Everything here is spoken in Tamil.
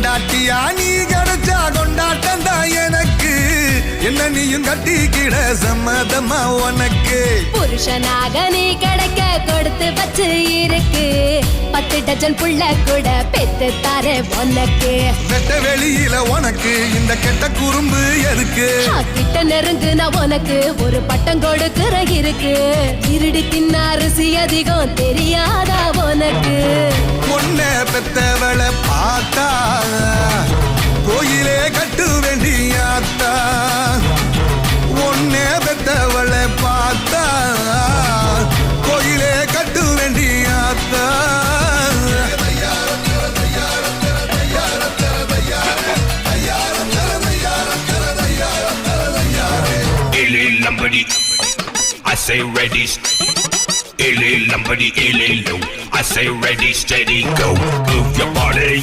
பொண்டாட்டியா நீ கிடைச்சா கொண்டாட்டம் தான் எனக்கு என்ன நீயும் கட்டிக்கிட சம்மதமா உனக்கு புருஷனாக நீ கிடைக்க கொடுத்து வச்சு இருக்கு 10 டஜன் புள்ள கூட பெத்து தாரே உனக்கு வெட்ட வெளியில உனக்கு இந்த கெட்ட குறும்பு எதுக்கு கிட்ட நெருங்குனா உனக்கு ஒரு பட்டம் கொடுக்கிற இருக்கு இருடி தின்ன அரிசி அதிகம் தெரியாதா உனக்கு பொண்ண பெத்தவளை பார்த்தா கோயிலே கட்டு வேண்டியாத்தா ஒன்னே பெத்தவளை பார்த்தா கோயிலே கட்டு வேண்டியாத்தா I say ready, illy lumbody, illy low. I say ready, steady, go. Move your body.